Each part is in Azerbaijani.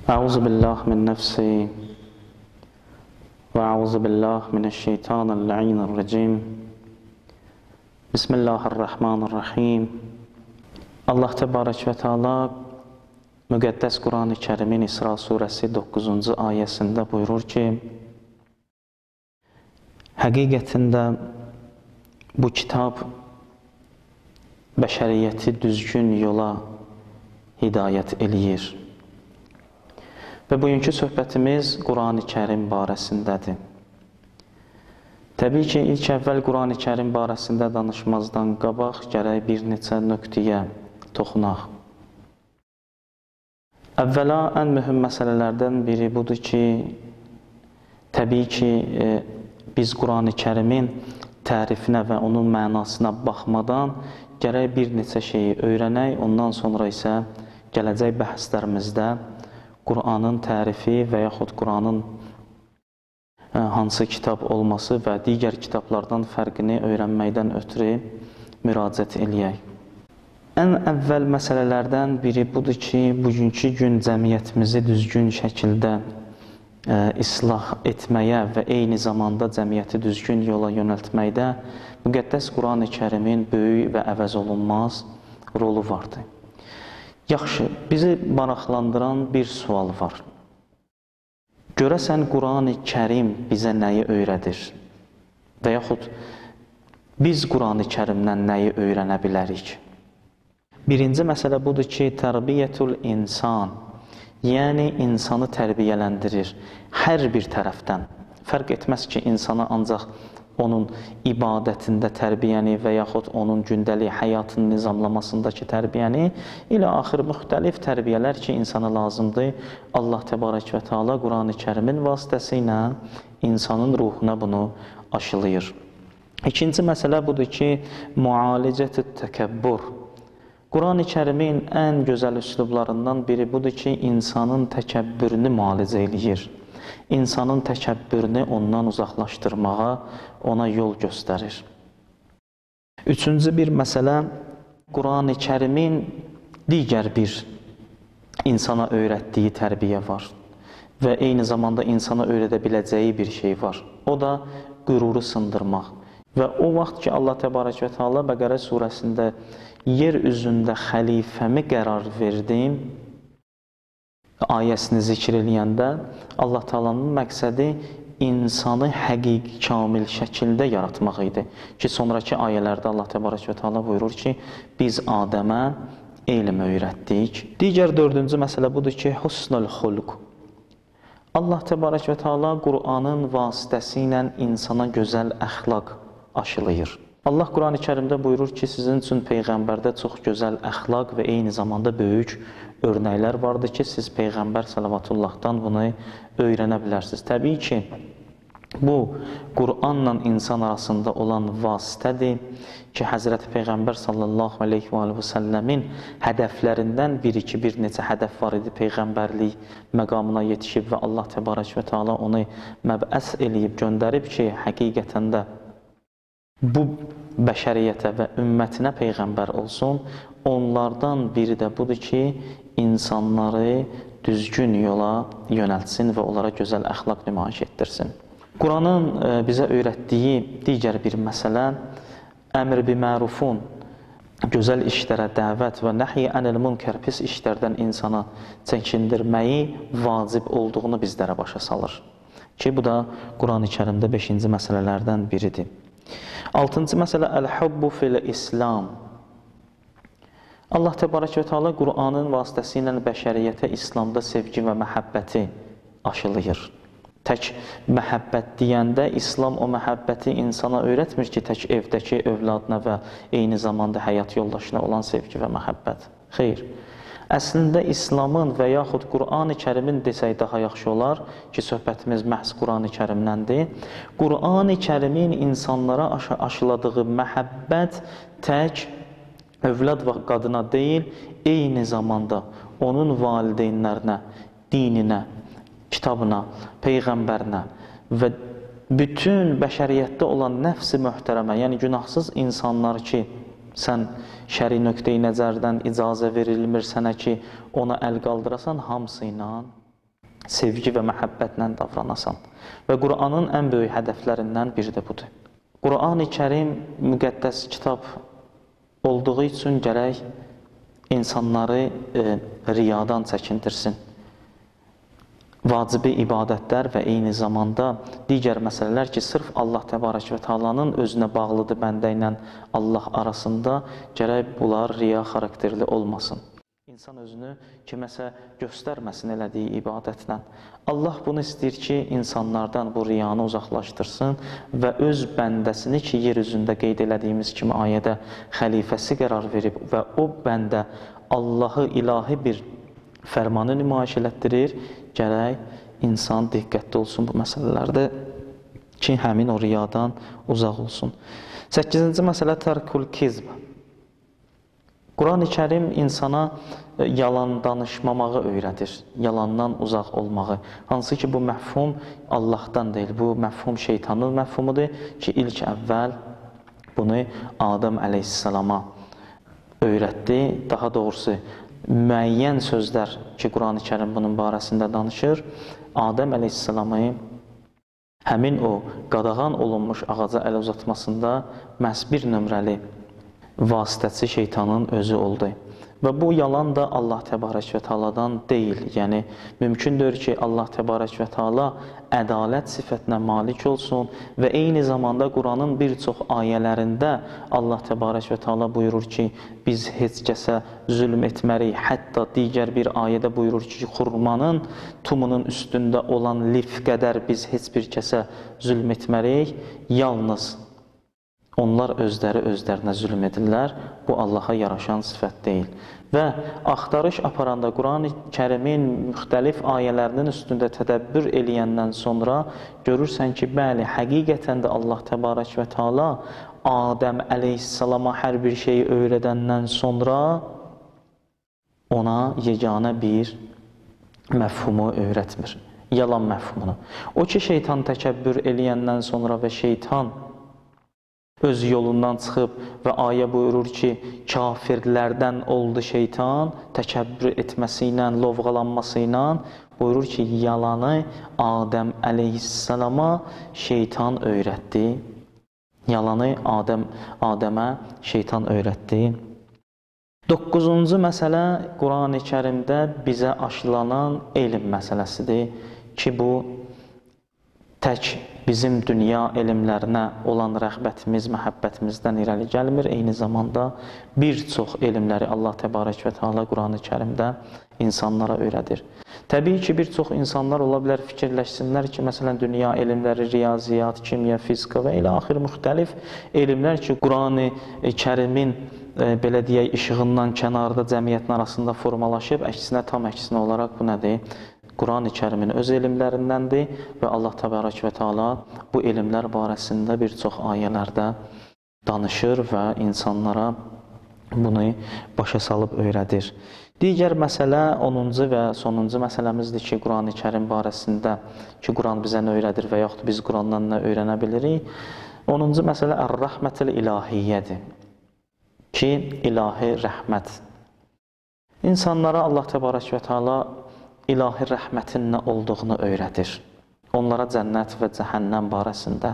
أعوذ بالله من نفسي وأعوذ بالله من الشيطان اللعين الرجيم بسم الله الرحمن الرحيم. Allah Təbarək və Teala müqəddəs Quran-ı Kərimin İsra surəsi 9-cu ayəsində buyurur ki, həqiqətində bu kitab bəşəriyyəti düzgün yola hidayət eləyir. Və bugünkü söhbətimiz Quran-ı Kərim barəsindədir. Təbii ki, ilk əvvəl Quran-ı Kərim barəsində danışmazdan qabaq gərək bir neçə nöqtəyə toxunaq. Əvvəla, ən mühüm məsələlərdən biri budur ki, təbii ki, biz Quran-ı Kərimin tərifinə və onun mənasına baxmadan gərək bir neçə şeyi öyrənək, ondan sonra isə gələcək bəhslərimizdə Quranın tərifi və yaxud Quranın hansı kitab olması və digər kitablardan fərqini öyrənməkdən ötürü müraciət eləyək. Ən əvvəl məsələlərdən biri budur ki, bugünkü gün cəmiyyətimizi düzgün şəkildə islah etməyə və eyni zamanda cəmiyyəti düzgün yola yönəltməkdə müqəddəs Quran-ı Kərimin böyük və əvəz olunmaz rolu vardır. Yaxşı, bizi maraqlandıran bir sual var. Görəsən Quran-ı Kərim bizə nəyi öyrədir? Və yaxud biz Quran-ı Kərimdən nəyi öyrənə bilərik? Birinci məsələ budur ki, tərbiyyətul insan, yəni insanı tərbiyələndirir hər bir tərəfdən. Fərq etməz ki, insana ancaq onun ibadətində tərbiyəni və yaxud onun gündəlik həyatının nizamlamasındakı tərbiyəni ilə axır müxtəlif tərbiyələr ki, insana lazımdır. Allah Təbarək və Teala Quran-ı Kərimin vasitəsilə insanın ruhuna bunu aşılayır. İkinci məsələ budur ki, müalicət-ü təkəbbür. Quran-ı Kərimin ən gözəl üslublarından biri budur ki, insanın təkəbbürünü müalicə eləyir. İnsanın təkəbbürünü ondan uzaqlaşdırmağa ona yol göstərir. Üçüncü bir məsələ, Quran-ı Kərimin digər bir insana öyrətdiyi tərbiyə var və eyni zamanda insana öyrədə biləcəyi bir şey var. O da qüruru sındırmaq. Və o vaxt ki, Allah Təbarək və Teala Bəqərə surəsində yer üzündə xəlifəmi qərar verdim ayəsini zikr eləyəndə Allah Teala'nın məqsədi insanı həqiqi, kamil şəkildə yaratmaq idi. Ki, sonraki ayələrdə Allah Təbarək və Teala buyurur ki, biz Adəmə elm öyrətdik. Digər dördüncü məsələ budur ki, husnul xulq. Allah Təbarək və Teala Qur'anın vasitəsilə insana gözəl əxlaq aşılayır. Allah Quran-ı Kərimdə buyurur ki, sizin üçün Peyğəmbərdə çox gözəl əxlaq və eyni zamanda böyük örnəklər vardır ki, siz Peyğəmbər Səlavatıllahdan bunu öyrənə bilərsiniz. Təbii ki, bu Qur'anla insan arasında olan vasitədir ki, Həzrəti Peyğəmbər sallallahu aleyhi və səlləmin hədəflərindən bir neçə hədəf var idi. Peyğəmbərlik məqamına yetişib və Allah Təbarək və Teala onu məbəs eləyib, göndərib ki, həqiqətən də bu bəşəriyyətə və ümmətinə Peyğəmbər olsun. Onlardan biri də budur ki, insanları düzgün yola yönəltsin və onlara gözəl əxlaq nümayiş etdirsin. Quranın bizə öyrətdiyi digər bir məsələ, əmr bimərufun, gözəl işlərə dəvət və nəhy ənil münkər, pis işlərdən insana çəkindirməyi vacib olduğunu bizlərə başa salır. Ki, bu da Quran-ı Kərimdə 5-ci məsələlərdən biridir. 6-cı məsələ, əl-hubbu fil-İslam. Allah Təbarək və Teala Qur'anın vasitəsilə bəşəriyyətə İslamda sevgi və məhəbbəti aşılayır. Tək məhəbbət deyəndə İslam o məhəbbəti insana öyrətmir ki, tək evdəki övladına və eyni zamanda həyat yoldaşına olan sevgi və məhəbbət. Xeyr. Əslində İslamın və yaxud Quran-ı Kərimin desək daha yaxşı olar ki, söhbətimiz məhz Quran-ı Kərimdəndir. Quran-ı Kərimin insanlara aşıladığı məhəbbət tək övlad və qadına deyil, eyni zamanda onun valideynlərinə, dininə, kitabına, Peyğəmbərinə və bütün bəşəriyyətdə olan nəfs-i möhtərəmə, yəni günahsız insanlar ki, sən şəri nöqteyi nəzərdən icazə verilmir sənə ki, ona əl qaldırasan hamısı ilə sevgi və məhəbbətlə davranasan. Və Quranın ən böyük hədəflərindən biri də budur. Quran-ı Kərim müqəddəs kitab olduğu üçün gərək insanları riyadan çəkindirsin. Vacibi ibadətlər və eyni zamanda digər məsələlər ki, sırf Allah Təbarək və Teala'nın özünə bağlıdır bəndə ilə Allah arasında, gərək bunlar riya xarakterli olmasın. İnsan özünü kiməsə göstərməsin elədiyi ibadətlə. Allah bunu istəyir ki, insanlardan bu riyanı uzaqlaşdırsın və öz bəndəsini ki, yer üzündə qeyd elədiyimiz kimi ayədə xəlifəsi qərar verib və o bəndə Allahı ilahi bir fərmanı nümayiş elətdirir, gərək insan diqqətli olsun bu məsələlərdə ki, həmin o riyadan uzaq olsun. 8-ci məsələ tərkül kizb. Quran-ı Kərim insana yalan danışmamağı öyrədir, yalandan uzaq olmağı. Hansı ki, bu məfhum Allahdan deyil, bu məfhum şeytanın məfhumudur ki, ilk əvvəl bunu Adəm əleyhissalama öyrətdi. Daha doğrusu, müəyyən sözlər ki, Quran-ı Kərim bunun barəsində danışır. Adəm əleyhissalamı həmin o qadağan olunmuş ağaca əl uzatmasında məhz bir nömrəli vasitəçi şeytanın özü oldu. Və bu yalan da Allah Təbarək və Teala'dan deyil. Yəni, mümkündür ki, Allah Təbarək və Teala ədalət sifətinə malik olsun və eyni zamanda Quranın bir çox ayələrində Allah Təbarək və Teala buyurur ki, biz heç kəsə zülm etmərik. Hətta digər bir ayədə buyurur ki, xurmanın tumunun üstündə olan lif qədər biz heç bir kəsə zülm etmərik. Yalnız onlar özlərinə zülm edirlər. Bu, Allaha yaraşan sifət deyil. Və axtarış aparanda Quran-ı Kərimin müxtəlif ayələrinin üstündə tədəbbür eləyəndən sonra görürsən ki, bəli, həqiqətən də Allah Təbarək və Teala Adəm əleyhissalama hər bir şeyi öyrədəndən sonra ona yeganə bir məfhumu öyrətmir. Yalan məfhumunu. O ki, şeytan təkəbbür eləyəndən sonra və şeytan öz yolundan çıxıb və ayə buyurur ki, kafirlərdən oldu şeytan, təkəbbür etməsi ilə, lovğalanması ilə buyurur ki, yalanı Adəm əleyhissalama şeytan öyrətdi. Yalanı Adəmə şeytan öyrətdi. 9-cu məsələ Quran-ı Kərimdə bizə aşılanan elm məsələsidir ki, bu tək bizim dünya elmlərinə olan rəğbətimiz, məhəbbətimizdən irəli gəlmir. Eyni zamanda bir çox elmləri Allah Təbarək və Teala Quran-ı Kərimdə insanlara öyrədir. Təbii ki, bir çox insanlar ola bilər fikirləşsinlər ki, məsələn, dünya elmləri, riyaziyyat, kimya, fizika və ilə axır müxtəlif elmlər ki, Quran-ı Kərimin belə deyək, işığından kənarda cəmiyyətin arasında formalaşıb, əksinə, tam əksinə olaraq bu nədir? Quran-ı Kərimin öz elmlərindəndir və Allah Təbarək və Teala bu elmlər barəsində bir çox ayələrdə danışır və insanlara bunu başa salıb öyrədir. Digər məsələ 10-cu və sonuncu məsələmizdir ki, Quran-ı Kərim barəsində ki, Quran bizə nə öyrədir və yaxud biz Qurandan nə öyrənə bilirik. 10-cu məsələ Ər-Rəhmətil İlahiyyədir ki, ilahi rəhmət. İnsanlara Allah Təbarək və Teala ilahi rəhmətin nə olduğunu öyrədir. Onlara cənnət və cəhənnəm barəsində,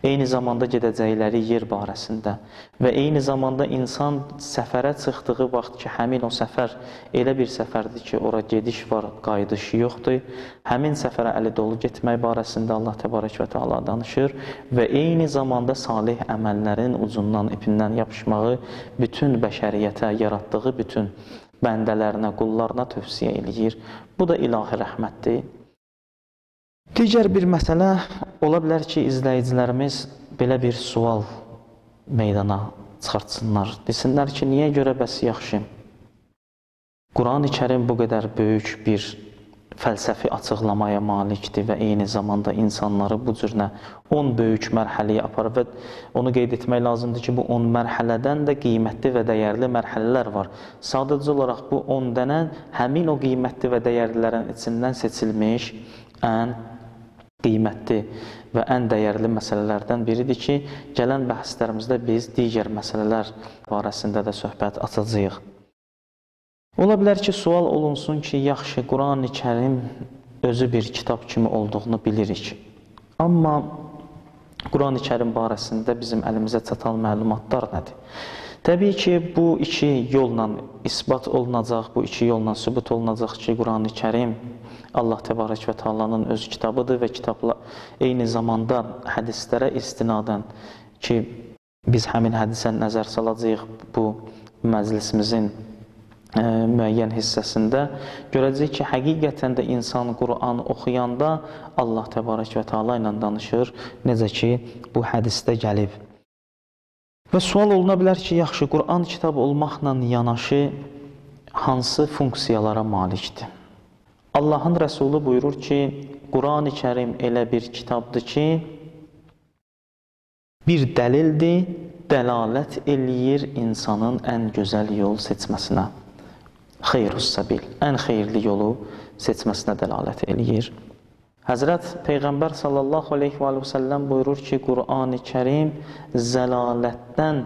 eyni zamanda gedəcəkləri yer barəsində və eyni zamanda insan səfərə çıxdığı vaxt ki, həmin o səfər elə bir səfərdir ki, ora gediş var, qayıdış yoxdur. Həmin səfərə əli dolu getmək barəsində Allah Təbarək və Teala danışır və eyni zamanda salih əməllərin ucundan, ipindən yapışmağı bütün bəşəriyyətə, yaratdığı bütün bəndələrinə, qullarına tövsiyə eləyir. Bu da ilahi rəhmətdir. Digər bir məsələ ola bilər ki, izləyicilərimiz belə bir sual meydana çıxartsınlar. Desinlər ki, niyə görə bəs yaxşı? Quran-ı Kərim bu qədər böyük bir fəlsəfi açıqlamaya malikdir və eyni zamanda insanları bu cürünə 10 böyük mərhələyə aparır və onu qeyd etmək lazımdır ki, bu 10 mərhələdən də qiymətli və dəyərli mərhələlər var. Sadəcə olaraq bu 10 dənə həmin o qiymətli və dəyərlilərin içindən seçilmiş ən qiymətli və ən dəyərli məsələlərdən biridir ki, gələn bəhslərimizdə biz digər məsələlər barəsində də söhbət açacağıq. Ola bilər ki, sual olunsun ki, yaxşı, Quran-ı Kərim özü bir kitab kimi olduğunu bilirik. Amma Quran-ı Kərim barəsində bizim əlimizə çatan məlumatlar nədir? Təbii ki, bu iki yolla isbat olunacaq, bu iki yolla sübut olunacaq ki, Quran-ı Kərim Allah Təbarək və Teala'nın öz kitabıdır və kitabla eyni zamanda hədislərə istinadən ki, biz həmin hədisə nəzər salacağıq bu məclisimizin müəyyən hissəsində görəcəyik ki, həqiqətən də insan Quran oxuyanda Allah Təbarək və Teala ilə danışır, necə ki, bu hədisdə gəlib. Və sual oluna bilər ki, yaxşı, Quran kitab olmaqla yanaşı hansı funksiyalara malikdir? Allahın Rəsulu buyurur ki, Quran-ı Kərim elə bir kitabdır ki, bir dəlildir, dəlalət eləyir insanın ən gözəl yol seçməsinə. Xeyrus səbil, ən xeyirli yolu seçməsinə dəlalət eləyir. Həzrət Peyğəmbər sallallahu aleyhi və səlləm buyurur ki, Quran-ı Kərim zəlalətdən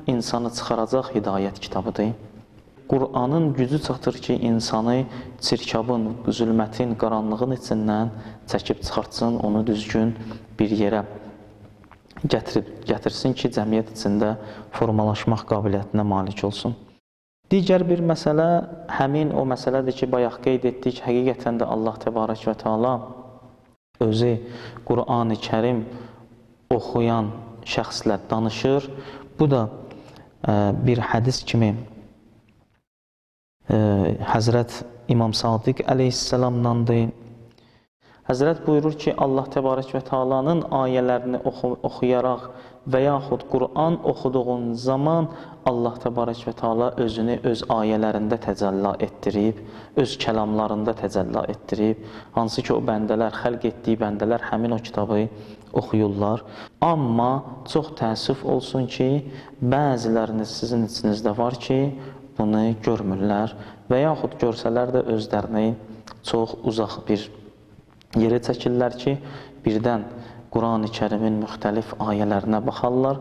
insanı çıxaracaq hidayət kitabıdır. Quranın gücü çatır ki, insanı çirkabın, zülmətin, qaranlığın içindən çəkib çıxartsın, onu düzgün bir yerə gətirsin ki, cəmiyyət içində formalaşmaq qabiliyyətinə malik olsun. Digər bir məsələ, həmin o məsələdir ki, bayaq qeyd etdik, həqiqətən də Allah Təbarək və Teala özü Quran-ı Kərim oxuyan şəxslə danışır. Bu da bir hədis kimi Həzrət İmam Sadiq əleyhissalamdandır. Həzrət buyurur ki, Allah Təbarək və Teala'nın ayələrini oxuyaraq və yaxud Quran oxuduğun zaman Allah Təbarək və Teala özünü öz ayələrində təcəllə etdirib, öz kəlamlarında təcəllə etdirib, hansı ki, o bəndələr, xəlq etdiyi bəndələr həmin o kitabı oxuyurlar. Amma çox təəssüf olsun ki, bəziləriniz sizin içinizdə var ki, bunu görmürlər və yaxud görsələr də özlərini çox uzaq bir yerə çəkirlər ki, birdən Quran-ı Kərimin müxtəlif ayələrinə baxarlar,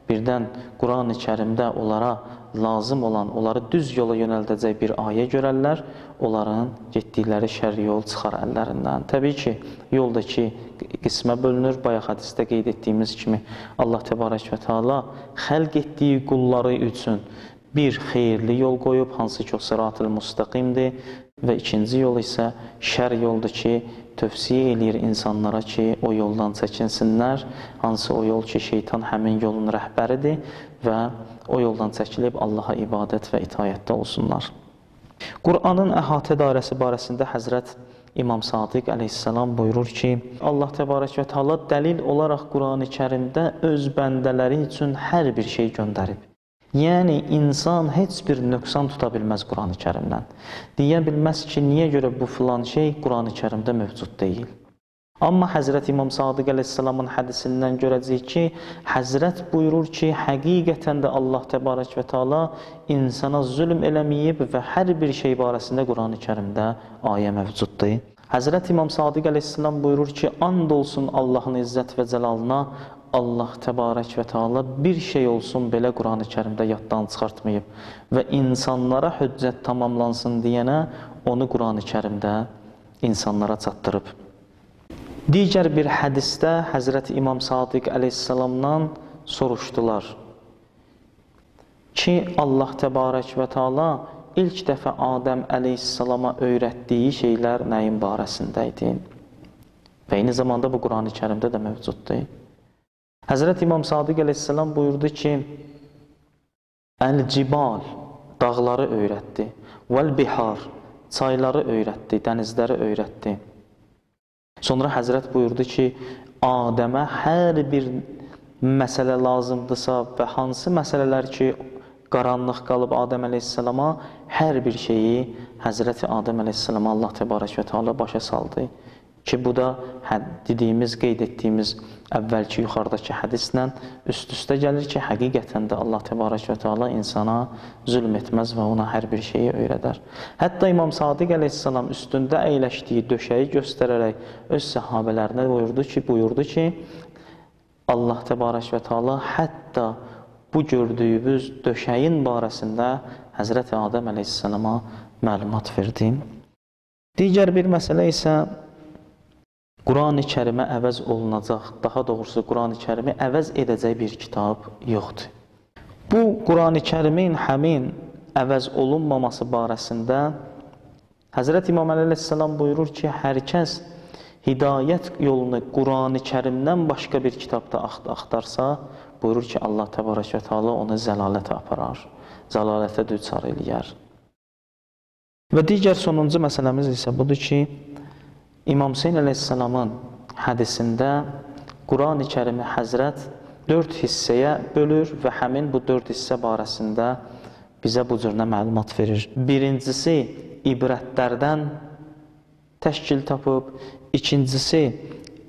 birdən Quran-ı Kərimdə onlara lazım olan, onları düz yola yönəldəcək bir ayə görərlər, onların getdikləri şər yol çıxar əllərindən. Təbii ki, yoldakı qismə bölünür, bayaq hədisdə qeyd etdiyimiz kimi Allah Təbarək və Teala xəlq etdiyi qulları üçün bir xeyirli yol qoyub, hansı ki, o sırat-ı müstəqimdir və ikinci yol isə şər yoldur ki, tövsiyə eləyir insanlara ki, o yoldan çəkinsinlər, hansı o yol ki, şeytan həmin yolun rəhbəridir və o yoldan çəkilib Allaha ibadət və itayətdə olsunlar. Quranın əhatə dairəsi barəsində Həzrət İmam Sadiq əleyhissalam buyurur ki, Allah Təbarək və Teala dəlil olaraq Quran-ı Kərimdə öz bəndələri üçün hər bir şey göndərib. Yəni, insan heç bir nöqsan tuta bilməz Quran-ı Kərimdən. Deyə bilməz ki, niyə görə bu filan şey Quran-ı Kərimdə mövcud deyil. Amma Həzrət İmam Sadiq əleyhissalamın hədisindən görəcəyik ki, Həzrət buyurur ki, həqiqətən də Allah Təbarək və Teala insana zülm eləməyib və hər bir şey barəsində Quran-ı Kərimdə ayə mövcuddur. Həzrət İmam Sadiq əleyhissalam buyurur ki, and olsun Allahın izzət və cəlalına, Allah Təbarək və Teala bir şey olsun belə Quran-ı Kərimdə yaddan çıxartmayıb və insanlara hüccət tamamlansın deyənə onu Quran-ı Kərimdə insanlara çatdırıb. Digər bir hədisdə Həzrət İmam Sadiq əleyhissalamdan soruşdular ki, Allah Təbarək və Teala ilk dəfə Adəm əleyhissalama öyrətdiyi şeylər nəyin barəsində idi? Və eyni zamanda bu Quran-ı Kərimdə də mövcuddur. Həzrət İmam Sadiq əleyhissalam buyurdu ki, Əl-cibal, dağları öyrətdi, vəl-bihar, çayları öyrətdi, dənizləri öyrətdi. Sonra Həzrət buyurdu ki, Adəmə hər bir məsələ lazımdırsa və hansı məsələlər ki, qaranlıq qalıb Adəm əleyhissalama, hər bir şeyi Həzrəti Adəm əleyhissalama Allah Təbarək və Teala başa saldı. Ki, bu da dediyimiz, qeyd etdiyimiz əvvəlki yuxarıdakı hədislə üst-üstə gəlir ki, həqiqətən də Allah Təbarək və Teala insana zülm etməz və ona hər bir şeyi öyrədər. Hətta İmam Sadiq əleyhissalam üstündə əyləşdiyi döşəyi göstərərək öz səhabələrinə buyurdu ki, Allah Təbarək və Teala hətta bu gördüyümüz döşəyin barəsində Həzrəti Adəm əleyhissalama məlumat verdi. Digər bir məsələ isə Quran-ı Kərimə əvəz olunacaq, daha doğrusu Quran-ı Kərimi əvəz edəcək bir kitab yoxdur. Bu Quran-ı Kərimin həmin əvəz olunmaması barəsində Həzrət İmam Əli əleyhissalam buyurur ki, hər kəs hidayət yolunu Quran-ı Kərimdən başqa bir kitabda axtarsa, buyurur ki, Allah təbarək və teala onu zəlalətə aparar, zəlalətə düçar eləyər. Və digər sonuncu məsələmiz isə budur ki, İmam Hüseyn əleyhissalamın hədisində Quran-ı Kərimi Həzrət 4 hissəyə bölür və həmin bu 4 hissə barəsində bizə bu cürlə məlumat verir. Birincisi, ibrətlərdən təşkil tapıb, ikincisi,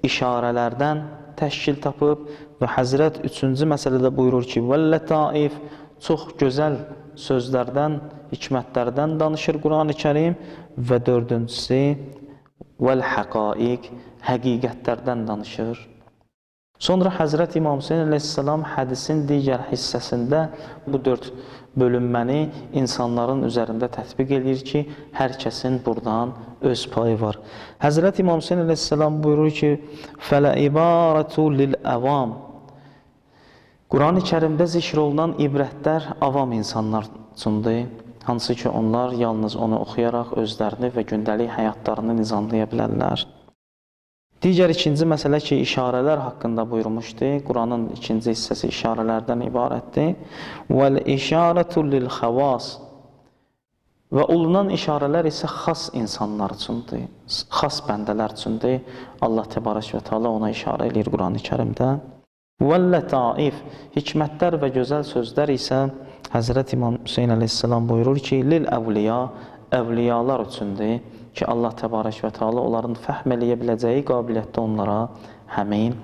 işarələrdən təşkil tapıb və Həzrət 3-cü məsələdə buyurur ki, vəl-lətəif, çox gözəl sözlərdən, hikmətlərdən danışır Quran-ı Kərim və 4-cüsü, vəl-həqaiq, həqiqətlərdən danışır. Sonra Həzrət İmam Hüseyn əleyhissalam hədisin digər hissəsində bu 4 bölünməni insanların üzərində tətbiq edir ki, hər kəsin buradan öz payı var. Həzrət İmam Hüseyn əleyhissalam buyurur ki, fələ-ibarətu lil-əvam. Quran-ı Kərimdə zikr olunan ibrətlər avam insanlar üçündür. Hansı ki, onlar yalnız onu oxuyaraq özlərini və gündəlik həyatlarını nizamlaya bilərlər. Digər ikinci məsələ ki, işarələr haqqında buyurmuşdu. Quranın ikinci hissəsi işarələrdən ibarətdir. Vəl-işarətu lil-xəvas. Və olunan işarələr isə xas insanlar üçündür, xas bəndələr üçündür. Allah təbarək və teala ona işarə edir Quran-ı Kərimdə. Vəl-lətəif, hikmətlər və gözəl sözlər isə Həzrət İmam Hüseyn əleyhissalam buyurur ki, lil-əvliya, əvliyalar üçündür ki, Allah təbarək və teala onların fəhm eləyə biləcəyi qabiliyyətdə onlara həmin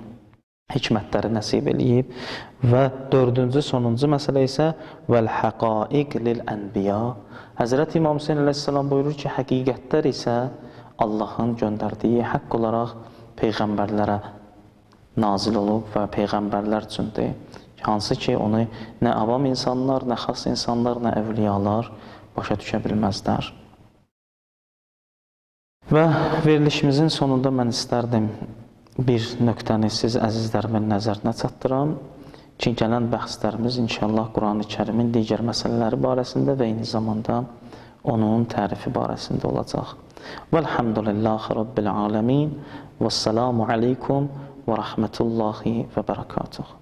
hikmətləri nəsib eləyib. Və 4-cü, sonuncu məsələ isə vəl-həqaiq lil-ənbiya. Həzrət İmam Hüseyn əleyhissalam buyurur ki, həqiqətlər isə Allahın göndərdiyi haqq olaraq peyğəmbərlərə nazil olub və peyğəmbərlər üçündür. Hansı ki, onu nə avam insanlar, nə xas insanlar, nə əvliyalar başa düşə bilməzlər. Və verilişimizin sonunda mən istərdim bir nöqtəni siz əzizlərimin nəzərinə çatdıram ki, gələn bəhslərimiz inşallah Quran-ı Kərimin digər məsələləri barəsində və eyni zamanda onun tərifi barəsində olacaq. Vəlhamdülillahi Rabbil aləmin və səlamu aleykum və rəhmətullahi və bərəkatuhu.